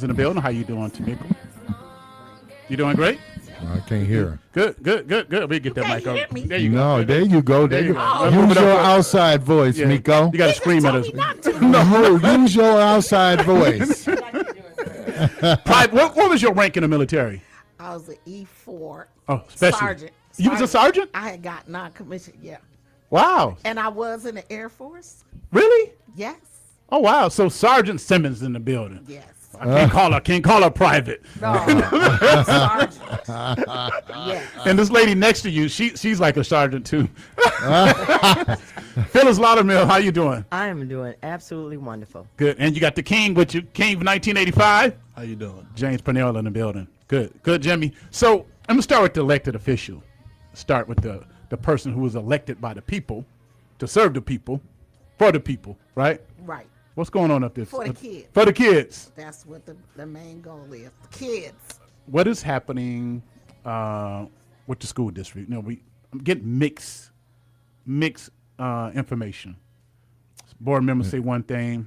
In the building. How you doing, Tamieko? You doing great? I can't hear. Good. We get that mic over. There you go. No, there you go. There you go. Use your outside voice, Yeah. Miko. You got to scream at us. No, use your outside voice. What was your rank in the military? I was an E4 special. sergeant. You was a sergeant? I had got non-commissioned, yeah. Wow. And I was in the Air Force. Really? Yes. Oh wow. So Sergeant Simmons in the building. Yes. I can't call her private. No. Sergeant. Yes. And this lady next to you, she's like a sergeant too. Phyllis Loudermill, how you doing? I am doing absolutely wonderful. Good. And you got the king with you, King of 1985. How you doing? James Purnell in the building. Good, Jimmy. So I'm gonna start with the elected official. Start with the person who was elected by the people to serve the people, for the people, right? Right. What's going on up there? For the kids. For the kids. That's what the main goal is. The kids. What is happening with the school district? You know, I'm getting mixed information. Board members say one thing,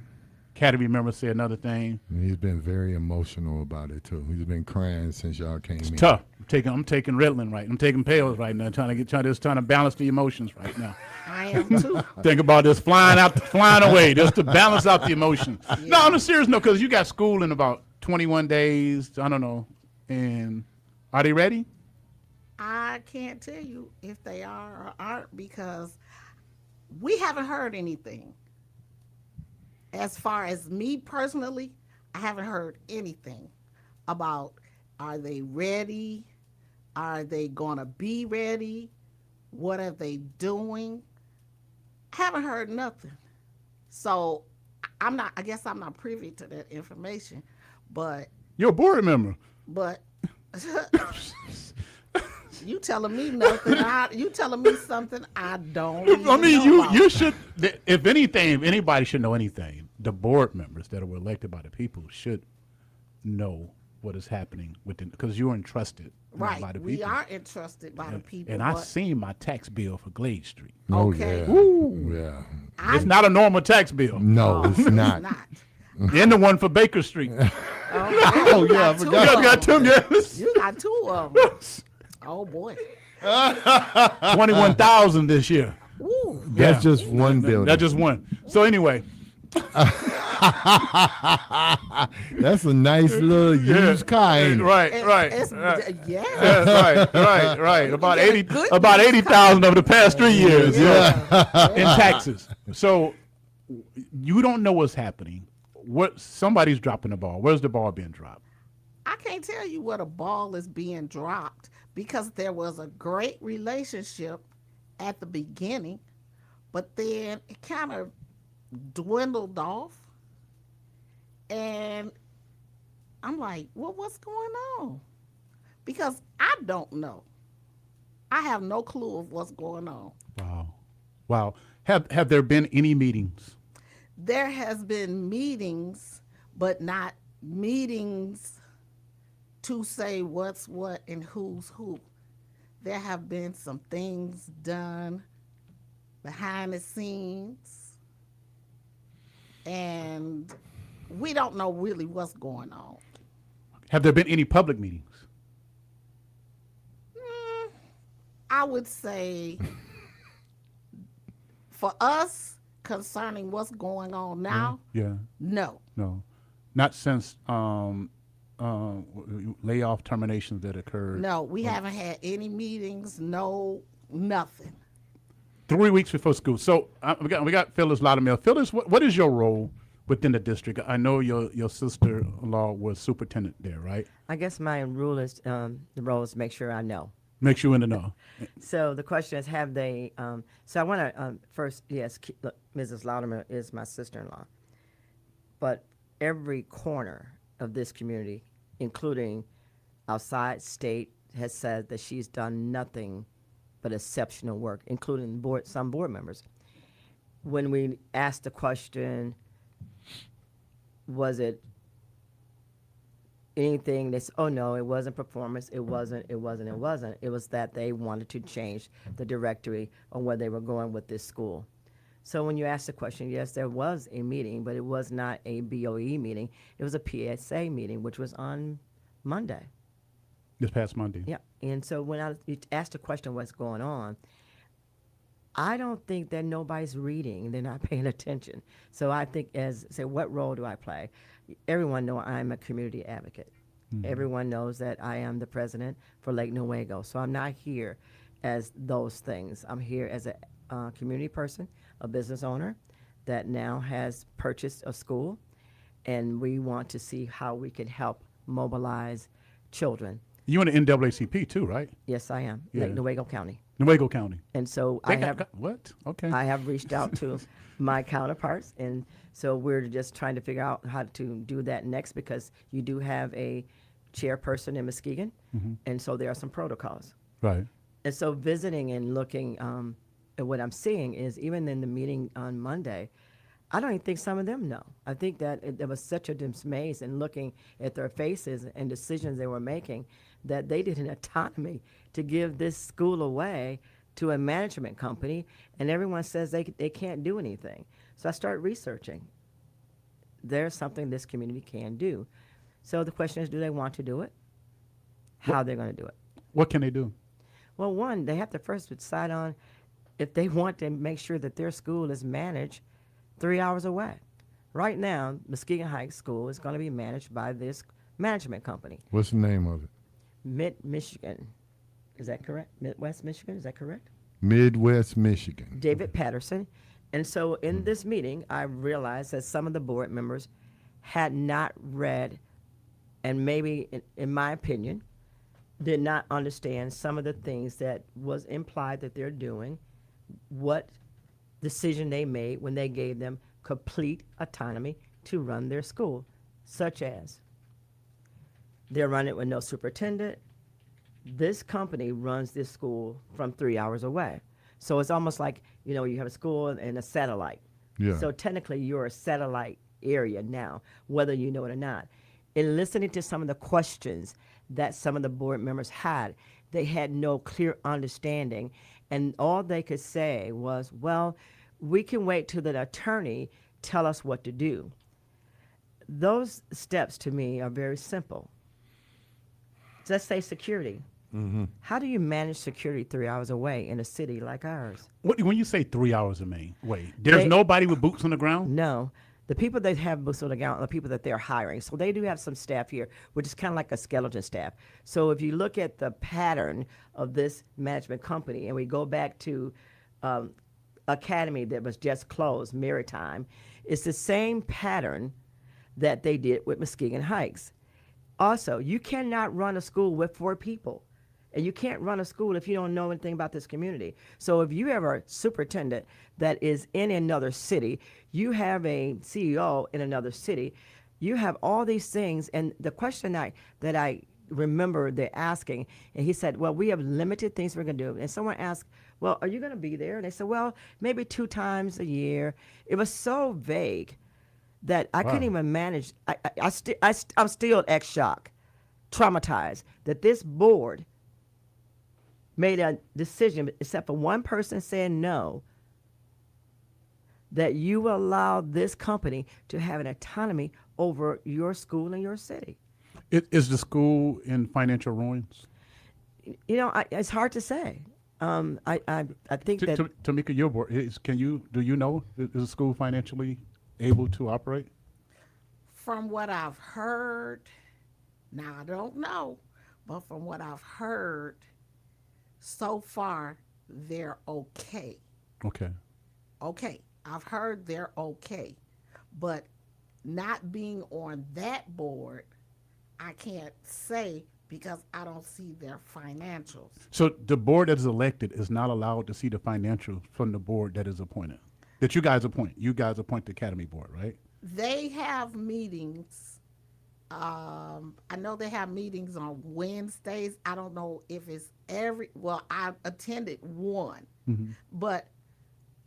academy members say another thing. And he's been very emotional about it too. He's been crying since y'all came in. Tough. I'm taking Ritalin I'm taking pills right now, trying to balance the emotions right now. I am too. Think about this flying away, just to balance out the emotions. Yeah. No, on a serious note, because you got school in about 21 days. I don't know. And are they ready? I can't tell you if they are or aren't because we haven't heard anything. As far as me personally, I haven't heard anything about are they ready? Are they going to be ready? What are they doing? I haven't heard nothing. So I guess I'm not privy to that information, but. You're a board member. But you telling me nothing. You telling me something I don't I mean, know you should, if anything, if anybody should know anything, the board members that were elected by the people should know what is happening within, because you're entrusted by the people. We are entrusted by the people. And I've seen my tax bill for Glade Street. Oh, Okay. yeah. Ooh. Yeah. It's not a normal tax bill. No, it's not. And the one for Baker Street. Oh, yeah, I forgot. You got two, yes. You got two of them. Oh, boy. 21,000 this year. Ooh. That's just one building. That's just one. So anyway. That's a nice little used car, ain't it? Right. Yeah. Right. About Yeah, 80,000 over the past 3 years. Yeah. In taxes. So you don't know what's happening. Somebody's dropping the ball. Where's the ball being dropped? I can't tell you where the ball is being dropped because there was a great relationship at the beginning, but then it kind of dwindled off. And I'm like, well, what's going on? Because I don't know. I have no clue of what's going on. Wow. Have there been any meetings? There has been meetings, but not meetings to say what's what and who's who. There have been some things done behind the scenes, and we don't know really what's going on. Have there been any public meetings? I would say for us, concerning what's going on now, no. Not since layoff terminations that occurred. No, we haven't had any meetings, nothing. 3 weeks before school. So we got Phyllis Loudermill. Phyllis, what is your role within the district? I know your sister-in-law was superintendent there, right? I guess my rule is the role is to make sure I know. Make sure in the know. So the question is, have they? So I want to first, yes, look, Mrs. Loudermill is my sister-in-law, but every corner of this community, including outside state, has said that she's done nothing but exceptional work, including some board members. When we asked the question, was it anything that's, oh no, it wasn't performance, it wasn't. It was that they wanted to change the directory on where they were going with this school. So when you ask the question, yes, there was a meeting, but it was not a BOE meeting. It was a PSA meeting, which was on Monday. This past Monday. Yeah. And so when you asked the question, what's going on, I don't think that nobody's reading. They're not paying attention. So I think what role do I play? Everyone knows I'm a community advocate. Everyone knows that I am the president for Lake Newaygo. So I'm not here as those things. I'm here as a community person, a business owner that now has purchased a school, and we want to see how we can help mobilize children. You in the NAACP too, right? Yes, I am. Yeah. Lake Newaygo County. Newaygo County. And so They I got- have got- what? Okay. I have reached out to my counterparts, and so we're just trying to figure out how to do that next, because you do have a chairperson in Muskegon, and so there are some protocols. Right. And so visiting and looking at what I'm seeing is, even in the meeting on Monday, I don't even think some of them know. I think that there was such a dismay in looking at their faces and decisions they were making, that they did an autonomy to give this school away to a management company, and everyone says they can't do anything. So I started researching. There's something this community can do. So the question is, do they want to do it? How they're going to do it? What can they do? Well, one, they have to first decide on if they want to make sure that their school is managed 3 hours away. Right now, Muskegon Heights School is going to be managed by this management company, What's the name of it? Mid-Michigan. Is that correct? Midwest Michigan, is that correct? Midwest Michigan. David Patterson. And so in this meeting, I realized that some of the board members had not read, and maybe, in my opinion, did not understand some of the things that was implied that they're doing, what decision they made when they gave them complete autonomy to run their school, such as they're running it with no superintendent. This company runs this school from 3 hours away. So it's almost like, you have a school and a satellite. Yeah. So technically you're a satellite area now, whether you know it or not. In listening to some of the questions that some of the board members had, they had no clear understanding. And all they could say was, well, we can wait till the attorney tell us what to do. Those steps to me are very simple. Let's say security. How do you manage security 3 hours away in a city like ours? When you say 3 hours away, there's nobody with boots on the ground? No. The people that have boots on the ground are the people that they're hiring. So they do have some staff here, which is kind of like a skeleton staff. So if you look at the pattern of this management company, and we go back to Academy that was just closed, Maritime, it's the same pattern that they did with Muskegon Heights. Also, you cannot run a school with 4 people. And you can't run a school if you don't know anything about this community. So if you have a superintendent that is in another city, you have a CEO in another city, you have all these things. And the question that I remember they're asking, and he said, well, we have limited things we're going to do. And someone asked, well, are you going to be there? And they said, well, maybe 2 times a year. It was so vague that I couldn't even manage. I'm still ex-shock, traumatized that this board made a decision, except for one person saying no, that you will allow this company to have an autonomy over your school and your city. Is the school in financial ruins? It's hard to say. I think that Tamieko, your board, do you know, is the school financially able to operate? From what I've heard, now I don't know, but from what I've heard, so far they're okay. Okay. Okay, I've heard they're okay, but not being on that board, I can't say because I don't see their financials. So the board that is elected is not allowed to see the financials from the board that is appointed, that you guys appoint. You guys appoint the academy board, right? They have meetings. I know they have meetings on Wednesdays. I don't know if it's I attended one, but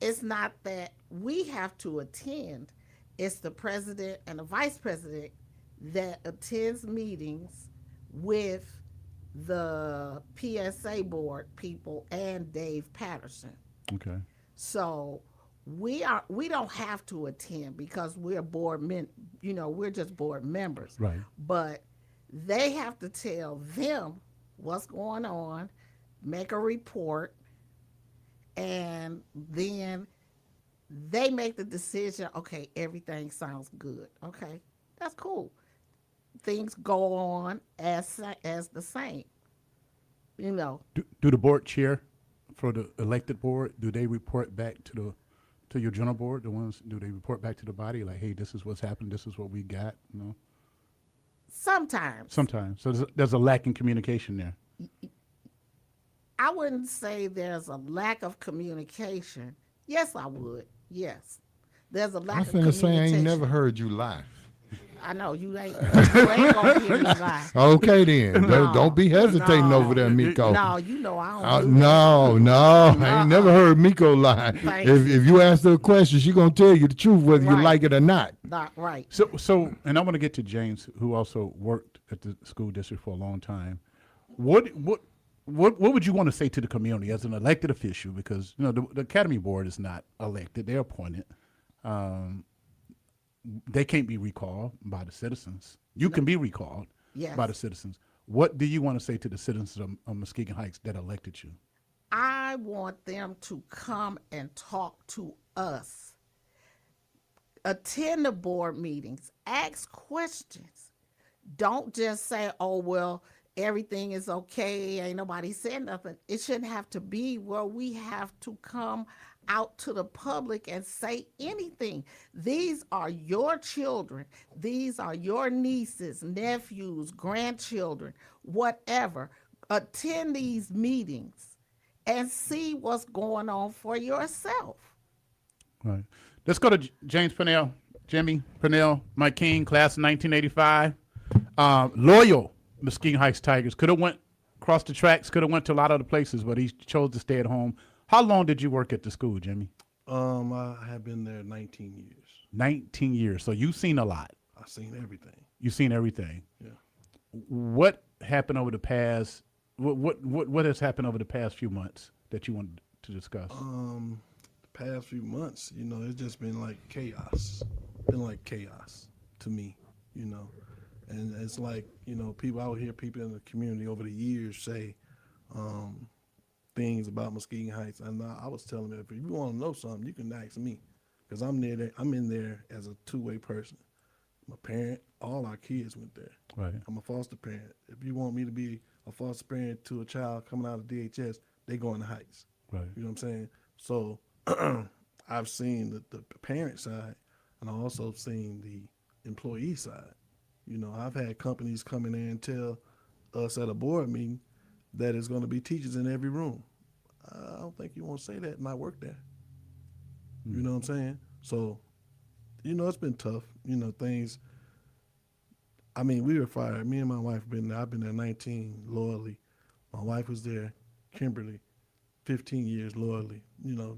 it's not that we have to attend. It's the president and the vice president that attends meetings with the PSA board people and Dave Patterson. Okay. So we don't have to attend because we're board men, we're just board members. Right. But they have to tell them what's going on, make a report, and then they make the decision, okay, everything sounds good. Okay. That's cool. Things go on as the same. You know, Do the board chair for the elected board, do they report back to your general board? Do they report back to the body like, hey, this is what's happened, this is what we got? sometimes. Sometimes. So there's a lack in communication there. I wouldn't say there's a lack of communication. Yes, I would. Yes. There's a lack I'm of finna communication. say I ain't never heard you lie. I know you ain't gonna hear me lie. Okay then, No, don't be hesitating no. over there, Miko. No, I don't do that. No, I ain't never heard Miko lie. Thank If you ask her a question, she gonna tell you the truth whether you Right. like it or not. Not right. So, and I want to get to James, who also worked at the school district for a long time. What would you want to say to the community as an elected official? Because the academy board is not elected; they're appointed. They can't be recalled by the citizens. You can be recalled Yes. by the citizens. What do you want to say to the citizens of Muskegon Heights that elected you? I want them to come and talk to us. Attend the board meetings. Ask questions. Don't just say, oh, well, everything is okay. Ain't nobody said nothing. It shouldn't have to be where we have to come out to the public and say anything. These are your children. These are your nieces, nephews, grandchildren, whatever. Attend these meetings and see what's going on for yourself. Right. Let's go to James Purnell, Jimmy Purnell, Mike King, class of 1985. Loyal Muskegon Heights Tigers. Could have went across the tracks, could have went to a lot of other places, but he chose to stay at home. How long did you work at the school, Jimmy? I have been there 19 years. 19 years. So you've seen a lot. I've seen everything. You've seen everything. Yeah. What happened over the past? What has happened over the past few months that you wanted to discuss? The past few months, it's just been like chaos. Been like chaos to me, and it's like people out here, people in the community over the years say things about Muskegon Heights, and I was telling them, if you want to know something, you can ask me, because I'm in there as a two-way person. My parent, all our kids went there. Right. I'm a foster parent. If you want me to be a foster parent to a child coming out of DHS, they go in the Heights. Right. You know what I'm saying? So I've seen the parent side, and I've also seen the employee side. I've had companies come in there and tell us at a board meeting that it's going to be teachers in every room. I don't think you want to say that, and I work there. You know what I'm saying? So, it's been tough. Things. I mean, we were fired. Me and my wife been there. I've been there 19 loyally. My wife was there, Kimberly, 15 years loyally.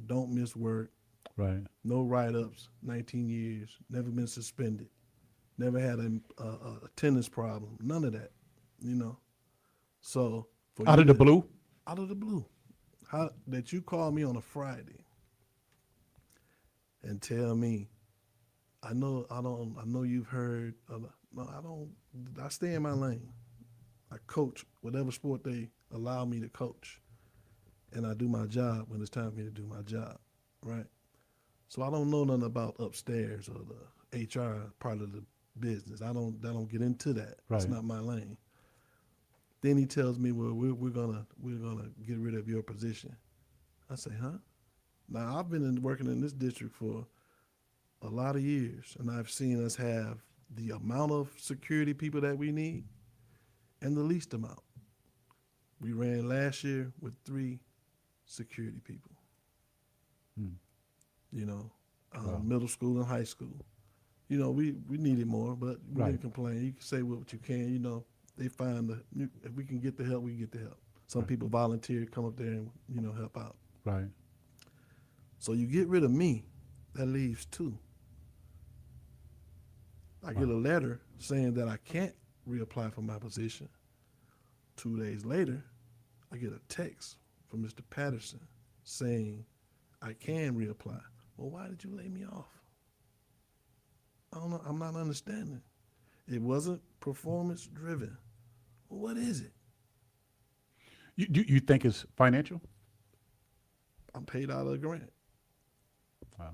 Don't miss work. Right. No write-ups, 19 years. Never been suspended. Never had a attendance problem. None of that. So Out of the blue. out of the blue, how that you call me on a Friday and tell me, I know you've heard. No, I don't. I stay in my lane. I coach whatever sport they allow me to coach, and I do my job when it's time for me to do my job, right? So I don't know nothing about upstairs or the HR part of the business. I don't get into that. Right. It's not my lane. Then he tells me, well, we're gonna get rid of your position. I say, huh? Now I've been working in this district for a lot of years, and I've seen us have the amount of security people that we need and the least amount. We ran last year with 3 security people. Wow. Middle school and high school. We needed more, but we Right. didn't complain. You can say what you can. They find if we can get the help, we can get the help. Some people volunteer to come up there and help out. Right. So you get rid of me, that leaves 2. I get a letter saying that I can't reapply for my position. 2 days later, I get a text from Mr. Patterson saying I can reapply. Well, why did you lay me off? I don't know. I'm not understanding. It wasn't performance driven. Well, what is it? You think it's financial? I'm paid out of a grant. Wow.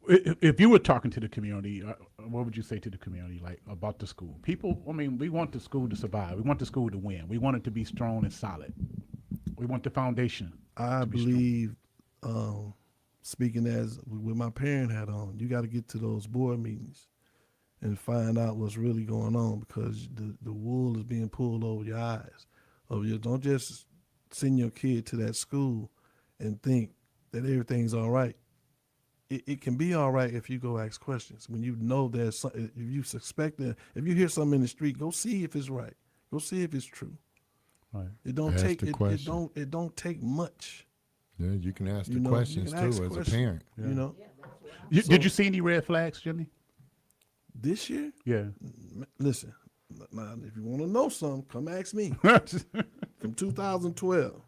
If you were talking to the community, what would you say to the community, like about the school? People, I mean, we want the school to survive. We want the school to win. We want it to be strong and solid. We want the foundation. I to be strong. believe, speaking as with my parent hat on, you got to get to those board meetings and find out what's really going on, because the wool is being pulled over your eyes. Don't just send your kid to that school and think that everything's all right. It can be all right if you go ask questions. When you know there's something, if you suspect that, if you hear something in the street, go see if it's right. Go see if it's true. Right. It don't Ask take the question. it don't take much. Yeah, you can ask You the know, you questions can too ask as a questions. parent. You know, Did you see any red flags, Jimmy? this year, Yeah. listen. Now, if you want to know something, come ask me. From 2012,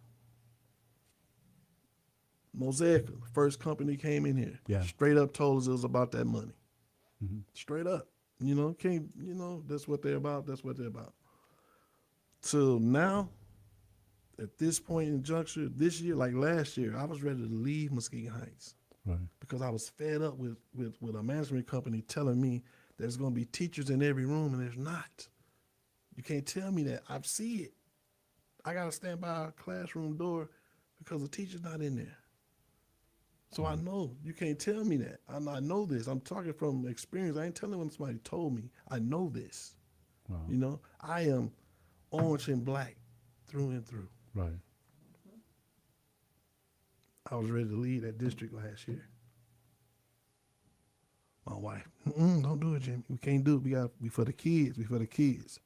Mosaic, the first company came in here. Yeah. Straight up told us it was about that money. Mm-hmm. Straight up. That's what they're about. That's what they're about. Till now, at this point in juncture, this year, like last year, I was ready to leave Muskegon Heights Right. because I was fed up with a management company telling me there's going to be teachers in every room, and there's not. You can't tell me that. I see it. I got to stand by a classroom door because the teacher's not in there. So I know. You can't tell me that. I know this. I'm talking from experience. I ain't telling when somebody told me. I know this. Wow. You know, I am orange and black through and through. Right. I was ready to leave that district last year. My wife, don't do it, Jimmy. We can't do it. We for the kids. We for the kids.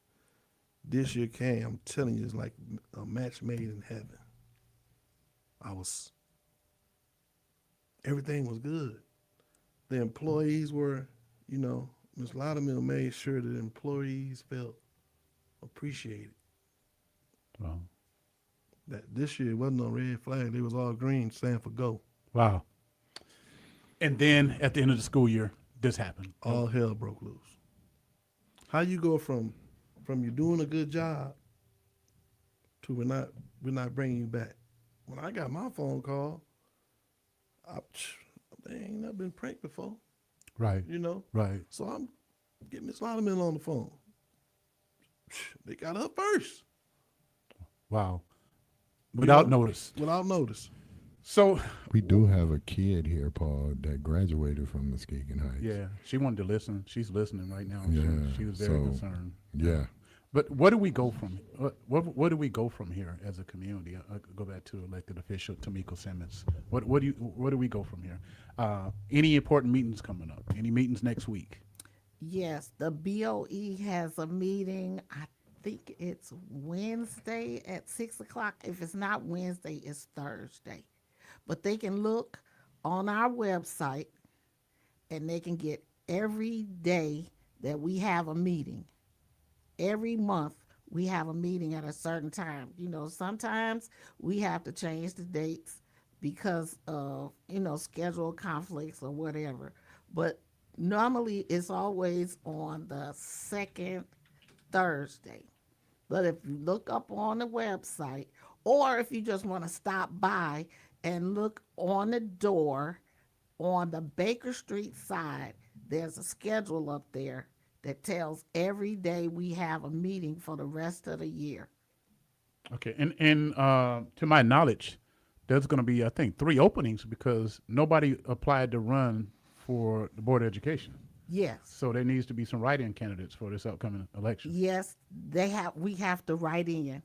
This year came. I'm telling you, it's like a match made in heaven. Everything was good. The employees were, Ms. Loudermill made sure that employees felt appreciated. Wow. That this year wasn't no red flag. They was all green, stand for go. Wow. And then at the end of the school year, this happened. All hell broke loose. How you go from you doing a good job to we're not bringing you back? When I got my phone call, they ain't never been pranked before, Right. Right. So I'm getting Miss Loudermill on the phone. They got up first. Wow. Without notice. Without notice. So We do have a kid here, Paul, that graduated from Muskegon Heights. yeah, she wanted to listen. She's listening right now. Yeah, She was very so- concerned. Yeah. But where do we go from? Where do we go from here as a community? I go back to elected official Tamieko Simmons. Where do we go from here? Any important meetings coming up? Any meetings next week? Yes, the BOE has a meeting. I think it's Wednesday at 6:00. If it's not Wednesday, it's Thursday. But they can look on our website and they can get every day that we have a meeting. Every month we have a meeting at a certain time. Sometimes we have to change the dates because of, schedule conflicts or whatever. But normally it's always on the second Thursday. But if you look up on the website, or if you just want to stop by and look on the door on the Baker Street side, there's a schedule up there that tells every day we have a meeting for the rest of the year. Okay, and to my knowledge, there's going to be, I think, 3 openings because nobody applied to run for the Board of Education. Yes. So there needs to be some write-in candidates for this upcoming election. Yes, we have to write in.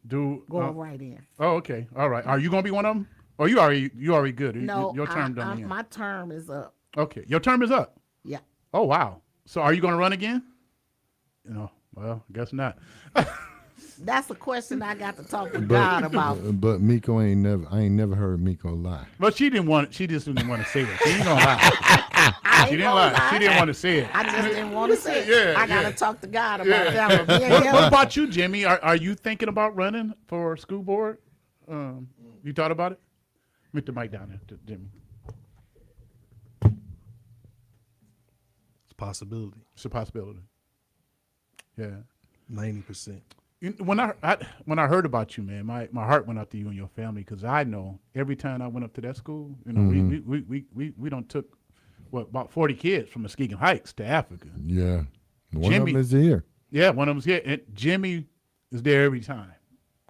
Go Right in. Oh, okay. All right. Are you going to be one of them? Or you already good? No, your term done. my term is up. Okay, your term is up. Yeah. Oh, wow. So are you going to run again? Well, I guess not. That's a question I got to talk to God about. But Miko I ain't never heard Miko lie. But she just didn't want to say it. She ain't gonna lie. She didn't lie. She didn't want to say it. I just didn't want to say it. Yeah, I got to yeah. talk to God about that one. Yeah, What yeah. about you, Jimmy? Are you thinking about running for school board? You thought about it? Put the mic down there to Jimmy. possibility. It's a possibility. Yeah. 90%. When I heard about you, man, my heart went out to you and your family, because I know every time I went up to that school, you know, we don't took about 40 kids from Muskegon Heights to Africa. Yeah. One of Jimmy- them is here. Yeah, one of them's here, and Jimmy is there every time.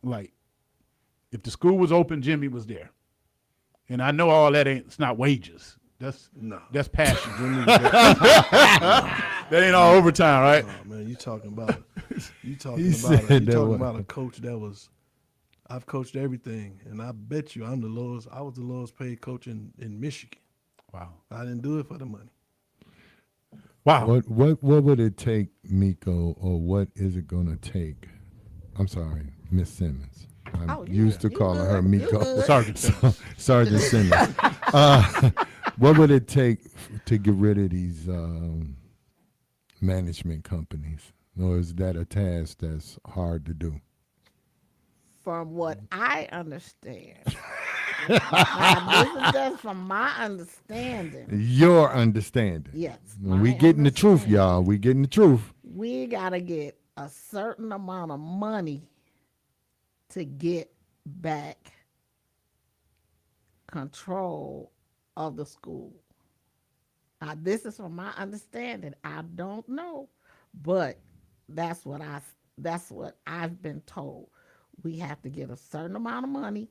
Like, if the school was open, Jimmy was there. And I know all that it's not wages. That's passion. That ain't all overtime, right? Oh man, you talking about a coach that was. I've coached everything, and I bet you I was the lowest paid coach in Michigan. Wow. I didn't do it for the money. Wow. What would it take, Miko, or what is it gonna take? I'm sorry, Miss Simmons. I'm Oh, used to you calling good. her You Miko. good. Sergeant Simmons. What would it take to get rid of these management companies? Or is that a task that's hard to do? From what I understand. Now, this is just from my understanding. Your understanding. Yes. We my getting the truth, understanding. y'all. We getting the truth. We got to get a certain amount of money to get back control of the school. Now, this is from my understanding. I don't know, but that's what I've been told. We have to get a certain amount of money,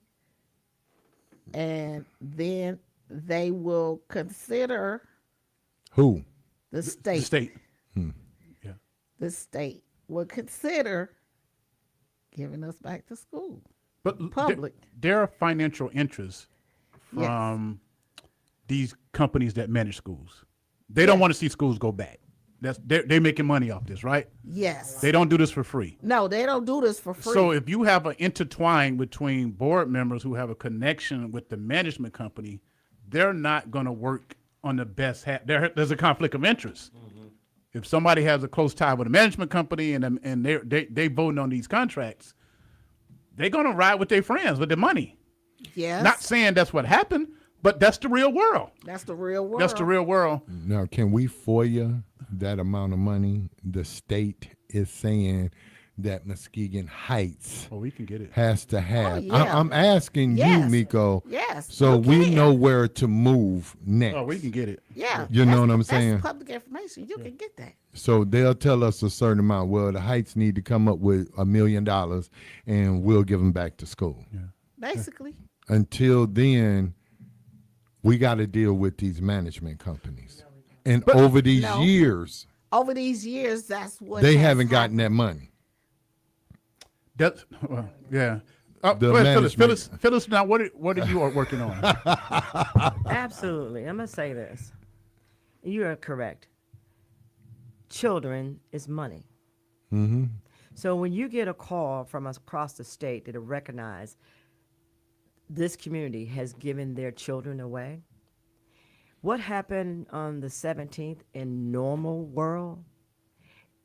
and then they will consider Who? the state. The state. Yeah. The state will consider giving us back to school. But Public. there are financial interests Yes. from these companies that manage schools. They don't want to see schools go back. They're making money off this, right? Yes. They don't do this for free. No, they don't do this for free. So if you have an intertwine between board members who have a connection with the management company, they're not going to work on the best there's a conflict of interest. If somebody has a close tie with a management company and they voting on these contracts, they're going to ride with their friends with their money. yes. Not saying that's what happened, but that's the real world. That's the real world. That's the real world. Now, can we FOIA that amount of money? The state is saying that Muskegon Heights Well, we can get it. has to have. yeah. I'm asking you, Yes. Miko. Yes. So you we can. know where to move next. Oh, we can get it. Yeah. You know what I'm that's saying? public information. You can get that. So they'll tell us a certain amount. Well, the Heights need to come up with $1 million, and we'll give them back to school. Basically. Until then, we got to deal with these management companies. And over these No. years, Over these years, that's what they has haven't gotten happened. that money. That's yeah. The Go ahead, Phyllis. management- Phyllis. Now, what are you working on? Absolutely. I'm going to say this. You are correct. Children is money. Mm-hmm. So when you get a call from us across the state that recognize this community has given their children away, what happened on the 17th in normal world?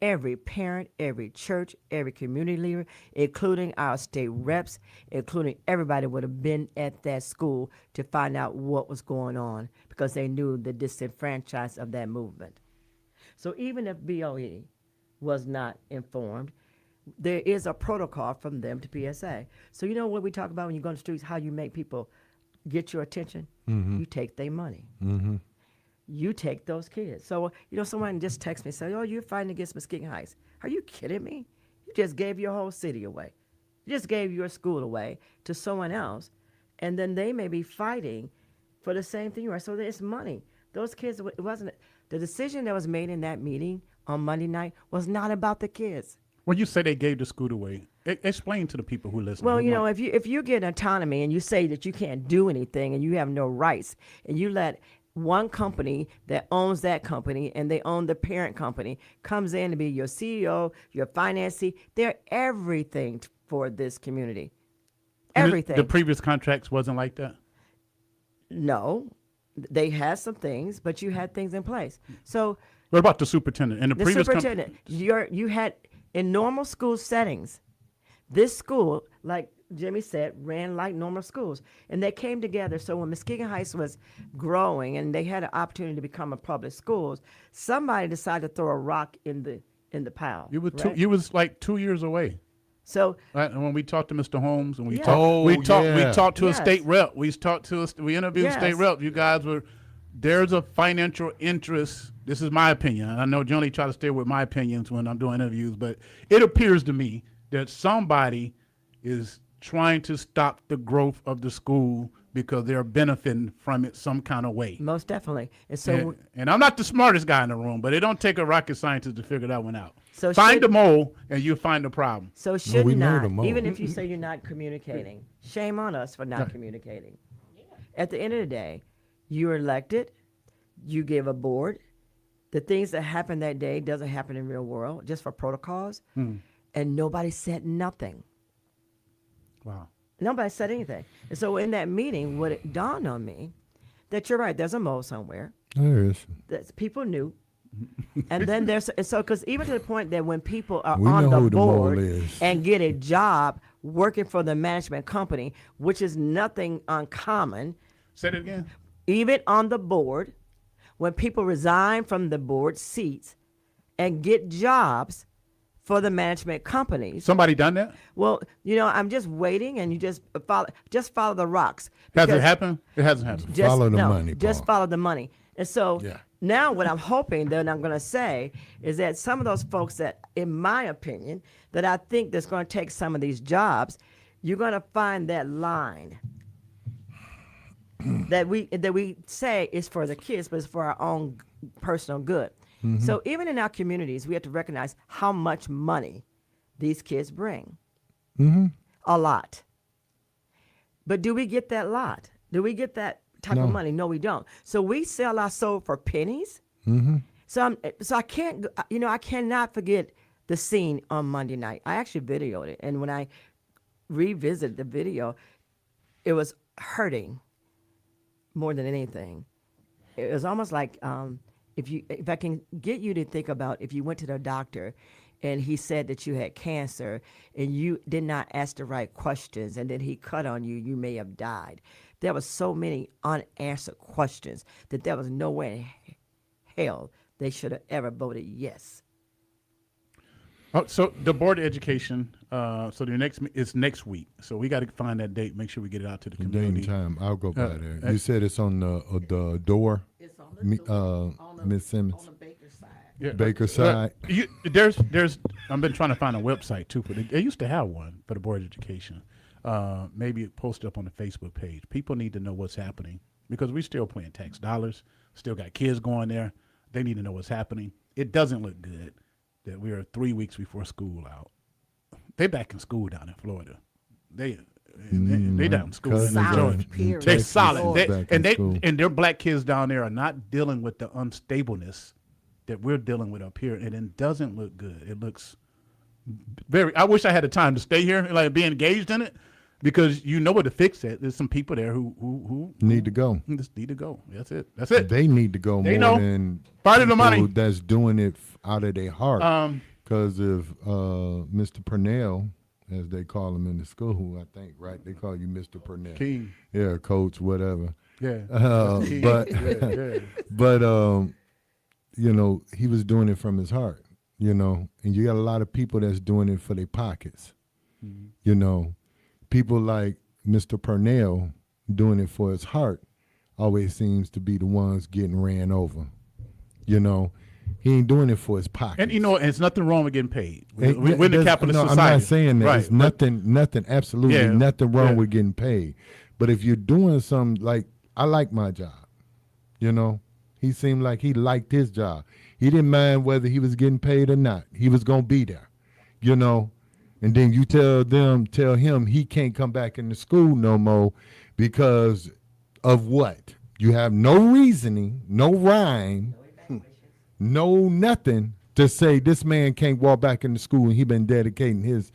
Every parent, every church, every community leader, including our state reps, including everybody would have been at that school to find out what was going on because they knew the disenfranchised of that movement. So even if BOE was not informed, there is a protocol from them to PSA. So you know what we talk about when you go on the streets, how you make people get your attention? You take their money. You take those kids. So, you know, someone just texts me and say, oh, you're fighting against Muskegon Heights. Are you kidding me? You just gave your whole city away. You just gave your school away to someone else, and then they may be fighting for the same thing you are. So there's money. Those kids, it wasn't, the decision that was made in that meeting on Monday night was not about the kids. When you say they gave the school away, explain to the people who listen. Well, who you know, might- if you get autonomy and you say that you can't do anything and you have no rights, and you let one company that owns that company and they own the parent company comes in to be your CEO, your financee, they're everything for this community. And Everything. The previous contracts wasn't like that. No, they had some things, but you had things in place. So What about the superintendent? And the the previous superintendent, you had in normal school settings, this school, like Jimmy said, ran like normal schools. And they came together. So when Muskegon Heights was growing and they had an opportunity to become a public schools, somebody decided to throw a rock in the pile. You were right? you was like 2 years away. So Right, and when we talked to Mr. Holmes and we Yeah. talked, Oh, we yeah. talked to a Yes. state rep. We interviewed a state Yes. rep. You guys were, there's a financial interest. This is my opinion. And I know Johnny try to stay with my opinions when I'm doing interviews, but it appears to me that somebody is trying to stop the growth of the school because they're benefiting from it some kind of way. most definitely. And so And I'm not the smartest guy in the room, but it don't take a rocket scientist to figure that one out. So Find should- the mole and you find the problem. So should we know not, the mole. even if you say you're not communicating, shame on us for not communicating. At the end of the day, you're elected, you give a board. The things that happen that day doesn't happen in real world, just for protocols. And nobody said nothing. Wow. Nobody said anything. And so in that meeting, what it dawned on me, that you're right, there's a mole somewhere. There is. That people knew. And then and so because even to the point that when people are We on know the who the mole board is. and get a job working for the management company, which is nothing uncommon, Say it again. even on the board, when people resign from the board seats and get jobs for the management companies. Somebody done that? Well, I'm just waiting, and you just follow the rocks. Has it Because happened? It hasn't happened. just, Follow the no, money, Just Paul. follow the money. And so Yeah. now what I'm hoping that I'm going to say is that some of those folks that, in my opinion, that I think that's going to take some of these jobs, you're going to find that line that we say is for the kids, but it's for our own personal good. So even in our communities, we have to recognize how much money these kids bring. A lot. But do we get that lot? Do we get that type of money? No, we don't. So we sell our soul for pennies. So I can't, I cannot forget the scene on Monday night. I actually videoed it, and when I revisited the video, it was hurting more than anything. It was almost like if I can get you to think about if you went to the doctor and he said that you had cancer and you did not ask the right questions and then he cut on you, you may have died. There was so many unanswered questions that there was no way in hell they should have ever voted yes. Oh, so the board of education. So it's next week. So we got to find that date. Make sure we get it out to the Date community. and time. I'll go by there. You said it's on the door, It's on the door, Miss Simmons. on the baker side. Yeah. Baker side. There's. I've been trying to find a website too, but they used to have one for the board of education. Maybe post up on the Facebook page. People need to know what's happening because we still paying tax dollars. Still got kids going there. They need to know what's happening. It doesn't look good that we are 3 weeks before school out. They back in school down in Florida. They down in school Cousins in are Georgia. in Period. They Texas solid. is They, back in school. and their black kids down there are not dealing with the unstableness that we're dealing with up here, and it doesn't look good. It looks very. I wish I had the time to stay here and like be engaged in it, because you know where to fix it. There's some people there who Need to go. just need to go. That's it. That's it. They need to go They more know. than Part of the people money. that's doing it out of their heart. Because if Mr. Purnell, as they call him in the school, I think, right? They call you Mr. Purnell. King. Yeah, coach, whatever. Yeah. King. But yeah. but he was doing it from his heart, and you got a lot of people that's doing it for their pockets. People like Mr. Purnell doing it for his heart always seems to be the ones getting ran over. He ain't doing it for his pockets. And it's nothing wrong with getting paid. Hey, We're in the there's- capitalist no, society. I'm not saying that. Right. It's nothing, absolutely Yeah, nothing wrong yeah. with getting paid. But if you're doing something like, I like my job, he seemed like he liked his job. He didn't mind whether he was getting paid or not. He was going to be there, And then you tell him he can't come back into school no more because of what? You have no reasoning, no rhyme, no nothing to say this man can't walk back into school, and he been dedicating his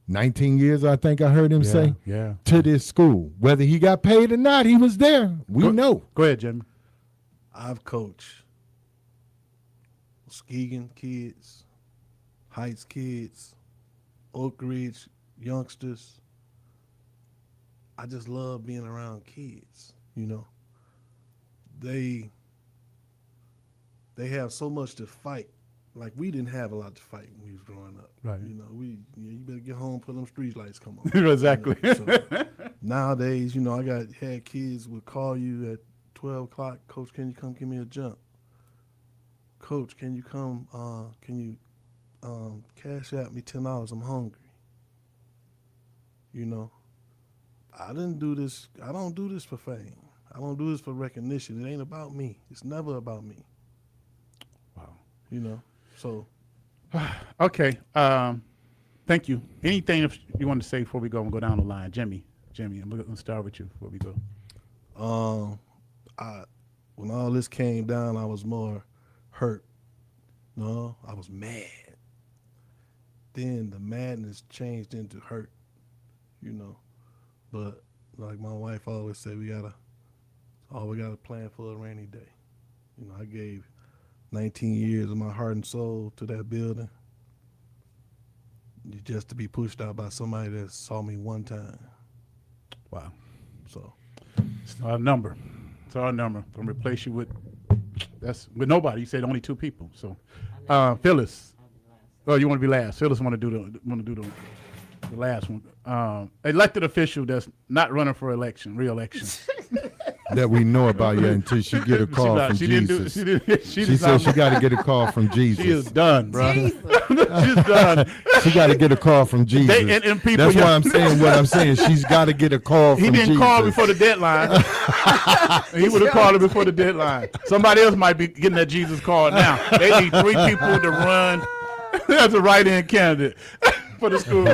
19 years, I think I heard him say, yeah. to this school. Whether he got paid or not, he was there. We know. Go ahead, Jimmy. I've coached Muskegon kids, Heights kids, Oak Ridge youngsters, I just love being around kids. You know, they have so much to fight. Like we didn't have a lot to fight when we was growing up. Right. You know, you better get home before them street lights come on. Exactly. You know? So nowadays, you know, had kids would call you at 12 o'clock. Coach, can you come give me a jump? Coach, can you come? Can you cash out me $10? I'm hungry. You know, I didn't do this. I don't do this for fame. I don't do this for recognition. It ain't about me. It's never about me. Wow. You know, so. Okay. Thank you. Anything if you want to say before we go and go down the line, Jimmy? I'm going to start with you before we go. When all this came down, I was more hurt. No, I was mad. Then the madness changed into hurt. You know, but like my wife always said, we gotta plan for a rainy day. You know, I gave 19 years of my heart and soul to that building, just to be pushed out by somebody that saw me one time. Wow. So It's our number. It's our number. I'm going to replace you with nobody. You said only 2 people. So, Phyllis. Oh, you want to be last? Phyllis want to do the last one. Elected official that's not running for re-election. That we know about yet until she get a call from Jesus. She said she got to get a call from Jesus. She is done, bro. Jesus. She's done. She got to get a call from Jesus. And people, That's why I'm saying what I'm saying. She's got to get a call from He Jesus. didn't call before the deadline. He would have called her before the deadline. Somebody else might be getting that Jesus call now. They need 3 people to run as a write-in candidate for the school.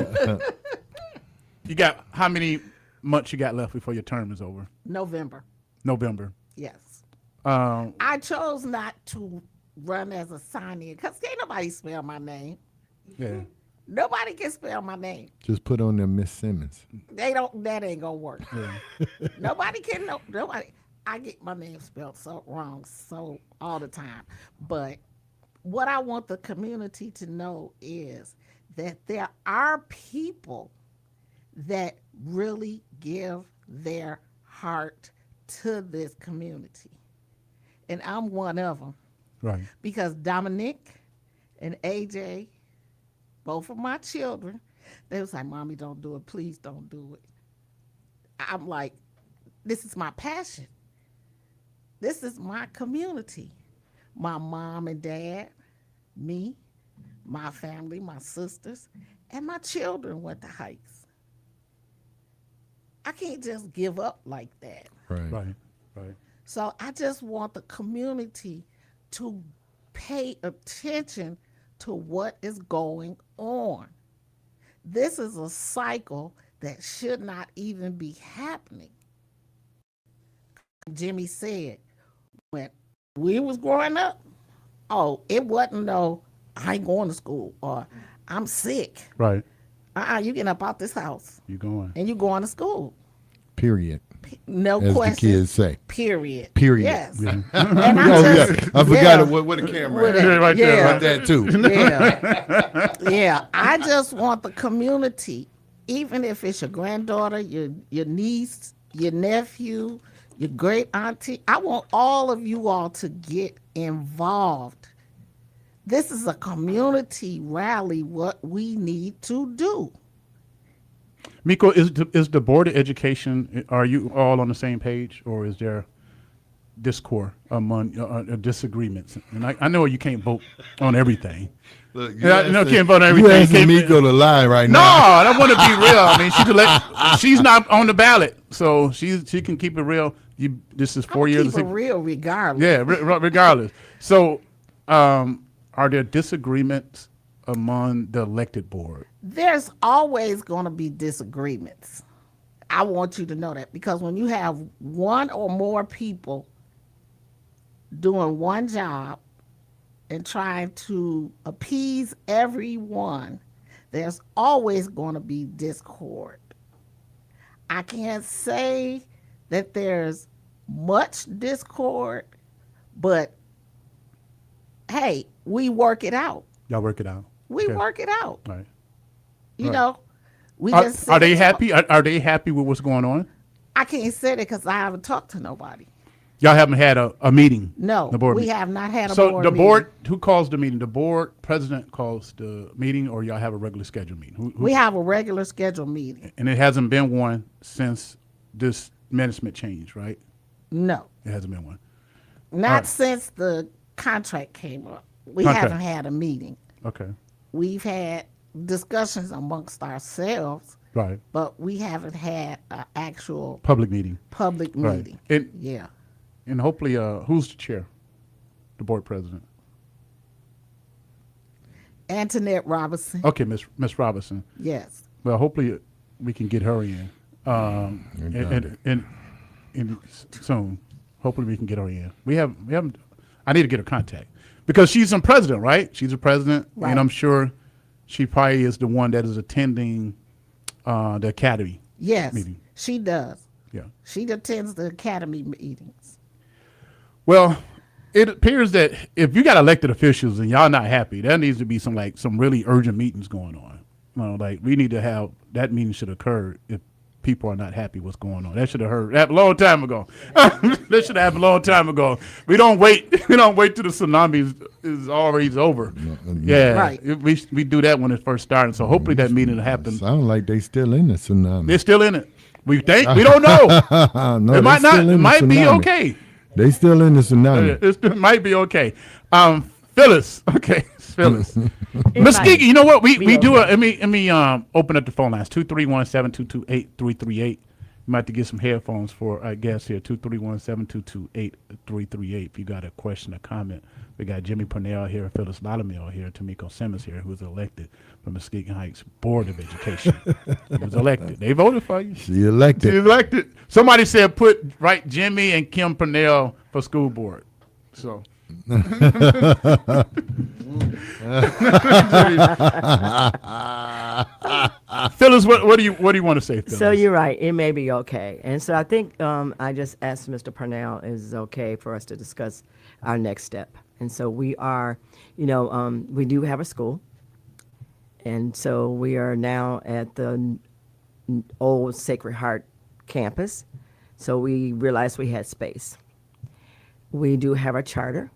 You got how many months you got left before your term is over? November. Yes. I chose not to run as a sign-in because can't nobody spell my name. Yeah. Nobody can spell my name. Just put on there Miss Simmons. They don't. That ain't gonna work. Yeah. Nobody can know. Nobody. I get my name spelled so wrong so all the time. But what I want the community to know is that there are people that really give their heart to this community. And I'm one of them. Right. Because Dominic and AJ, both of my children, they was like, Mommy, don't do it. Please don't do it. I'm like, this is my passion. This is my community. My mom and dad, me, my family, my sisters, and my children went to hikes. I can't just give up like that. Right. So I just want the community to pay attention to what is going on. This is a cycle that should not even be happening. Jimmy said, when we was growing up, it wasn't no, I ain't going to school or I'm sick. Right. You getting up out this house You going. and you going to school. Period. No As question. the kids say. Period. Yes. Yeah. And I forgot what the camera With had. it. Right there, Yeah. About that too. Yeah. Yeah. I just want the community, even if it's your granddaughter, your niece, your nephew, your great auntie, I want all of you all to get involved. This is a community rally, what we need to do. Miko, is the Board of Education, are you all on the same page, or is there discord among disagreements? And I know you can't vote on everything. Look, I know you can't vote on everything. You You asking can't- Miko to lie right No, now. I want to be real. I mean, she's not on the ballot, so she can keep it real. This is 4 years. Keep it real regardless. Yeah, regardless. So, are there disagreements among the elected board? There's always going to be disagreements. I want you to know that because when you have one or more people doing one job and trying to appease everyone, there's always going to be discord. I can't say that there's much discord, but hey, we work it out. Y'all work it out. We Okay. work it out. Right. You Right. know, we Are just they sit and talk. happy? Are they happy with what's going on? I can't say that because I haven't talked to nobody. Y'all haven't had a meeting? No, The board we meeting. have not had a So board the meeting. board, who calls the meeting? The board president calls the meeting, or y'all have a regular scheduled meeting? Who, We have a regular scheduled meeting. and it hasn't been one since this management change, right? No, It hasn't been one. not right. since the contract came up. We Contract. haven't had a meeting. Okay, We've had discussions amongst ourselves, right. but we haven't had an actual Public meeting, public right? meeting. And Yeah. and hopefully, who's the chair? The board president. Antoinette Robinson. Okay, Miss Robinson. Yes. Well, hopefully we can get her in, and soon. Hopefully we can get her in. We haven't. I need to get her contact because she's a president, right? She's a president, Right. and I'm sure she probably is the one that is attending the academy. Yes. Meeting. She does. Yeah. She attends the academy meetings. Well, it appears that if you got elected officials and y'all not happy, there needs to be some really urgent meetings going on. Like we need to have that meeting should occur if people are not happy what's going on. That should have happened a long time ago. That should have happened a long time ago. We don't wait. We don't wait till the tsunami is already over. Yeah, Right. We do that when it first started. So hopefully that meeting will happen. Sound like they still in the tsunami. They're still in it. We think we don't know. No, It they might not. still in It the might be tsunami. okay. They still in the tsunami. It might be okay. Phyllis. Okay, Phyllis. It Muskegee, might you know what? We be do okay. let me open up the phone lines. 231-722-8338. You might have to get some headphones for our guests here. 231-722-8338. If you got a question or comment. We got Jimmy Purnell here, Phyllis Loudermill here, Tamieko Simmons here, who was elected from Muskegon Heights Board of Education. He was elected. They voted for you. She elected. She's elected. Somebody said put Jimmy and Kim Purnell for school board. So Phyllis, what do you want to say, Phyllis? So you're right. It may be okay. And so I think I just asked Mr. Purnell, is it okay for us to discuss our next step? And so we are, we do have a school. And so we are now at the old Sacred Heart campus. So we realized we had space. We do have a charter.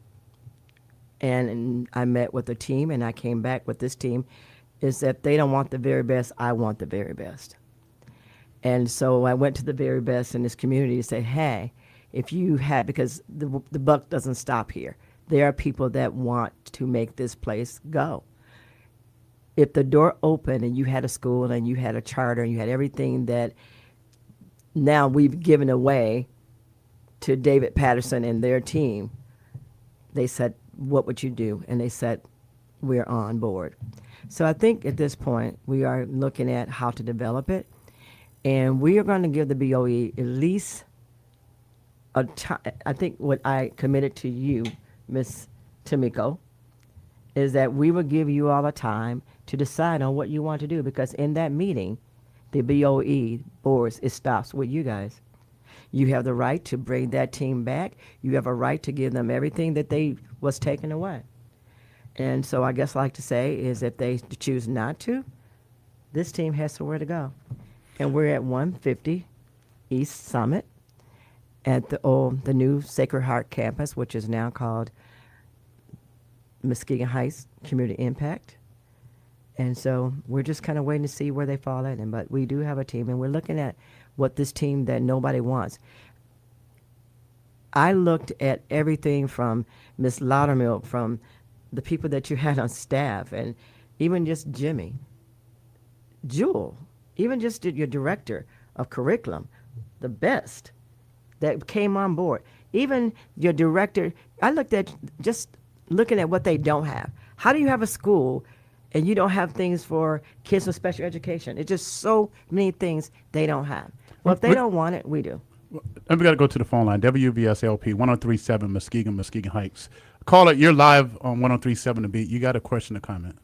And I met with the team, and I came back with this team, is that they don't want the very best, I want the very best. And so I went to the very best in this community to say, hey, if you had, because the buck doesn't stop here. There are people that want to make this place go. If the door opened and you had a school and you had a charter and you had everything that now we've given away to David Patterson and their team, they said, what would you do? And they said, we're on board. So I think at this point, we are looking at how to develop it. And we are going to give the BOE at least a time. I think what I committed to you, Ms. Tamieko, is that we will give you all the time to decide on what you want to do. Because in that meeting, the BOE boards, it stops with you guys. You have the right to bring that team back. You have a right to give them everything that they was taken away. And so I guess I like to say is if they choose not to, this team has somewhere to go. And we're at 150 East Summit at the new Sacred Heart campus, which is now called Muskegon Heights Community Impact. And so we're just kind of waiting to see where they fall in. But we do have a team, and we're looking at what this team that nobody wants. I looked at everything from Miss Loudermill, from the people that you had on staff, and even just Jimmy, Jewel, even just your director of curriculum, the best that came on board. Even your director, I looked at just looking at what they don't have. How do you have a school and you don't have things for kids with special education? It's just so many things they don't have. Well, if they don't want it, we do. And we got to go to the phone line. WVSLP 1037 Muskegon Heights. Caller, you're live on 1037 The Beat. You got a question or comment?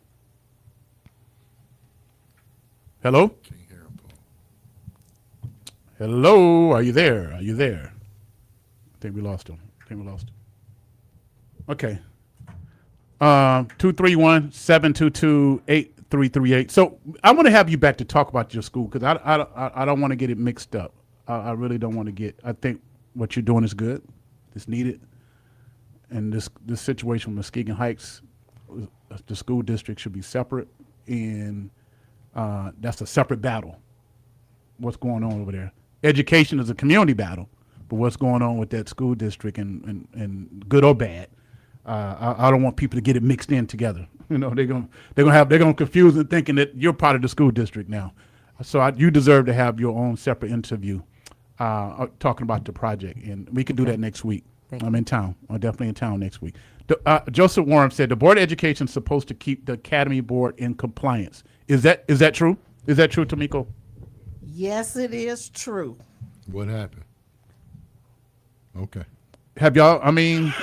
Hello? Hello? Are you there? Are you there? I think we lost him. Okay. 231-722-8338. So I want to have you back to talk about your school because I don't want to get it mixed up. I really don't want to get. I think what you're doing is good. It's needed. And this situation with Muskegon Heights, the school district should be separate, and that's a separate battle. What's going on over there? Education is a community battle, but what's going on with that school district and good or bad, I don't want people to get it mixed in together. You know, they're gonna confuse and thinking that you're part of the school district now. So you deserve to have your own separate interview talking about the project, and we can do that next week. I'm in town. I'm definitely in town next week. Joseph Warren said the Board of Education is supposed to keep the Academy Board in compliance. Is that true? Is that true, Tamieko? Yes, it is true. What happened? Okay. Have y'all? I mean,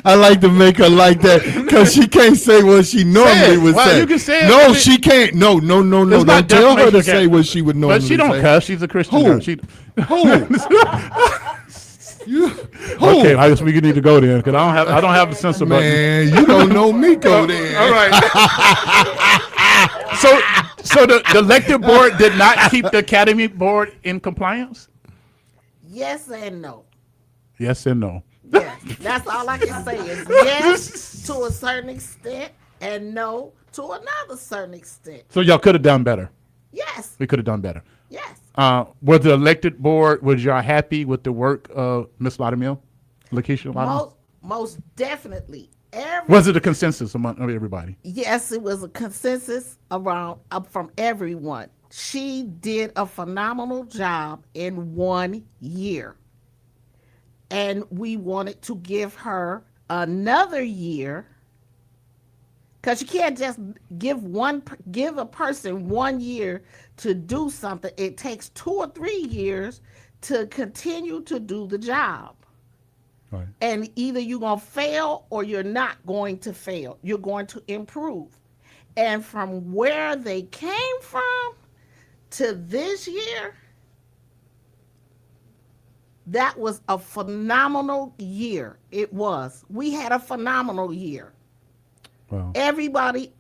I like to make her like that because she can't say what she normally would Well, say. you can say it. No, I mean, she can't. No. it's Don't not tell her to defamation. say what she would normally but say. she don't cuss. She's a Christian. Who? Girl. She, Who? okay, I guess we need to go then because I don't have the sense of Man, you don't know Miko then. All right. So the elected board did not keep the Academy Board in compliance? Yes and no. Yes and no. Yes, that's all I can say is yes to a certain extent and no to another certain extent. So y'all could have done better. Yes, We could have done better. yes. Was the elected board, was y'all happy with the work of Ms. Loudermill? Lakeisha Loudermill? Most definitely. Was it a consensus among everybody? Yes, it was a consensus around from everyone. She did a phenomenal job in 1 year. And we wanted to give her another year, because you can't just give a person 1 year to do something. It takes 2 or 3 years to continue to do the job. Right. And either you're going to fail or you're not going to fail. You're going to improve. And from where they came from to this year, that was a phenomenal year. It was. We had a phenomenal year. Wow. Everybody,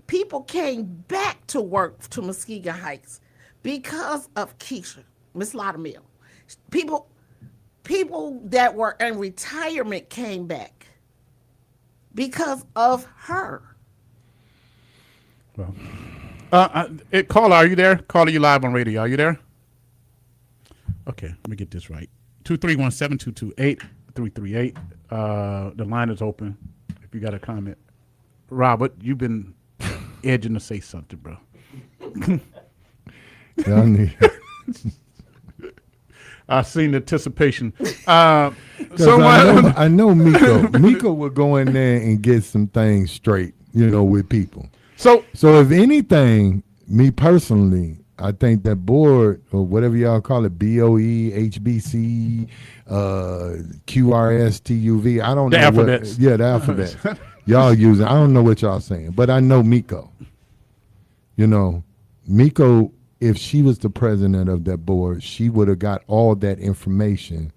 people came back to work to Muskegon Heights because of Keisha, Miss Loudermill. People that were in retirement came back because of her. Well, Caller, are you there? Caller, you live on radio. Are you there? Okay, let me get this right. 231-7228-338. The line is open if you got a comment. Robert, you've been edging to say something, bro. Y'all need- I've seen the anticipation. 'Cause I know Miko. Miko will go in there and get some things straight, with people. So So if anything, me personally, I think that board or whatever y'all call it, BOE, HBC, QRSTUV, I don't The know alphabets. what. Yeah, the alphabet. Y'all using. I don't know what y'all saying, but I know Miko. Miko, if she was the president of that board, she would have got all that information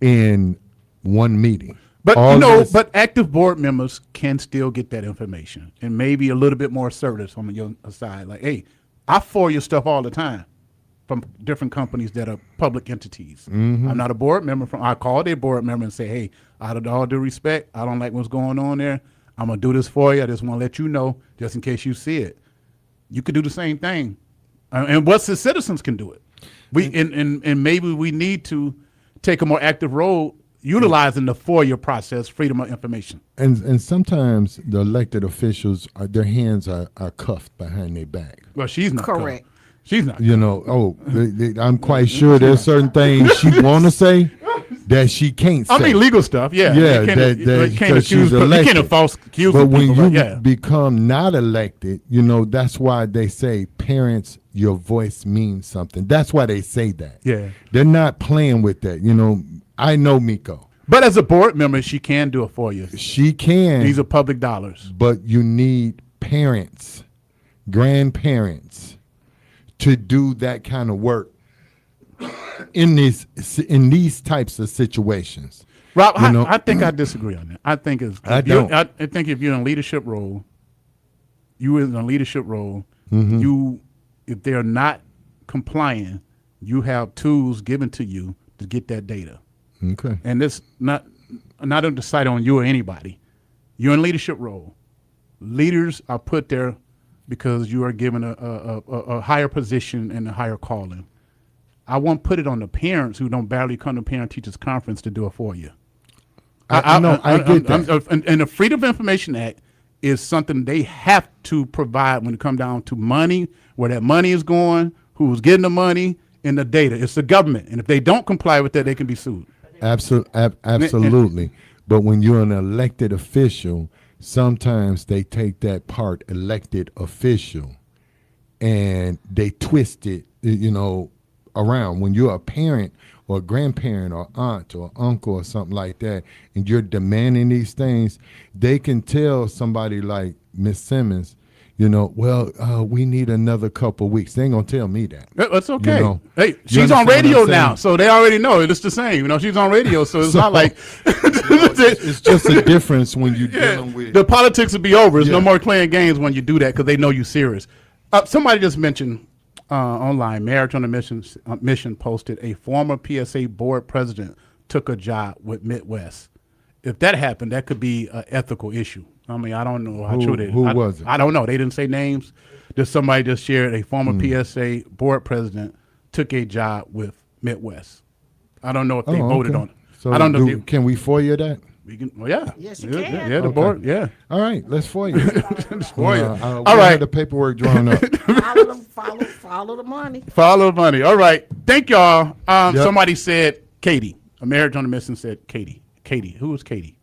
in one meeting. But All this- but active board members can still get that information and maybe a little bit more assertive on your side. Like, hey, I FOIA your stuff all the time from different companies that are public entities. I'm not a board member. I call their board member and say, hey, out of all due respect, I don't like what's going on there. I'm gonna do this for you. I just want to let you know, just in case you see it. You could do the same thing, and what's the citizens can do it. And maybe we need to take a more active role utilizing the FOIA process, freedom of information. And sometimes the elected officials, their hands are cuffed behind their back. Well, she's not Correct. covered. She's not. I'm quite sure there's certain things she want to say that she can't say. I mean, legal stuff. Yeah. Yeah, You can't because accuse. she's You elected. can't false accuse. But when people, you yeah. become not elected, that's why they say, parents, your voice means something. That's why they say that. Yeah. They're not playing with that. I know Miko. But as a board member, she can do it for you. She can. These are public dollars. But you need parents, grandparents, to do that kind of work in these types of situations. Rob, You know- I think I disagree on that. I think I don't. I think if you're in a leadership role, Mm-hmm. you if they're not complying, you have tools given to you to get that data. Okay. And this not to decide on you or anybody. You're in leadership role. Leaders are put there because you are given a higher position and a higher calling. I won't put it on the parents who don't barely come to parent teachers conference to do it for you. I get that. And the Freedom of Information Act is something they have to provide when it comes down to money, where that money is going, who's getting the money, and the data. It's the government. And if they don't comply with that, they can be sued. Absolutely. But when you're an elected official, sometimes they take that part, elected official, and they twist it, around. When you're a parent or a grandparent or aunt or uncle or something like that, and you're demanding these things, they can tell somebody like Miss Simmons, we need another couple weeks. They ain't gonna tell me that. That's okay. Hey, You she's on understand what radio I'm now, saying? so they already know it's the same. She's on radio, so it's not like It's just a difference when you're dealing with. the politics will be over. There's no Yeah. more playing games when you do that because they know you're serious. Somebody just mentioned online, Marriage on a Mission posted a former PSA board president took a job with Midwest. If that happened, that could be an ethical issue. I mean, I don't know how true it is. Who was it? I don't know. They didn't say names. Just somebody just shared a former PSA board president took a job with Midwest. I don't know if they voted on it. So I don't know. If can we FOIA that? we can, well, yeah. Yes, you Yeah, can. Yeah, the Okay. board. Yeah. All right, let's FOIA. FOIA. We All right. have the paperwork drawn up. Follow the money. Follow the money. All right. Thank y'all. Yep. Somebody said Katie. A Marriage on a Mission said Katie. Katie. Who is Katie?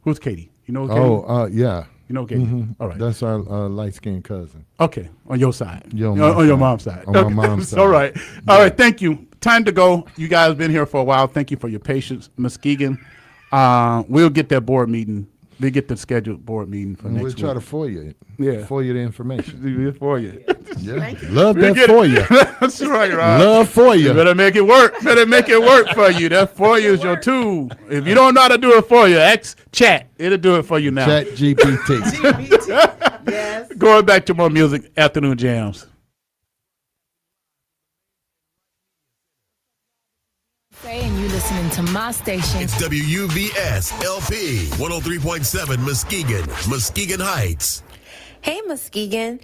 Who's Katie? You know Katie? Yeah. You know Katie? All right. That's our light-skinned cousin. Okay. On your side. Your on mom's your side. mom's side. On my Okay. mom's side. All right. All right. Thank you. Time to go. You guys been here for a while. Thank you for your patience. Muskegon. We'll get that board meeting. We'll get the scheduled board meeting for next We'll week. try to FOIA it. Yeah. FOIA the information. Do it for you. Yeah. Love that FOIA. That's right, Rob. Love You FOIA. better make it work. Better make it work for you. That for you is your tool. If you don't know how to do it for you, ask chat. It'll do it for you now. Chat GPT. Yes. Going back to more music, afternoon jams. And you listening to my station. It's WUBS LP 103.7 Muskegon, Muskegon Heights. Hey, Muskegon.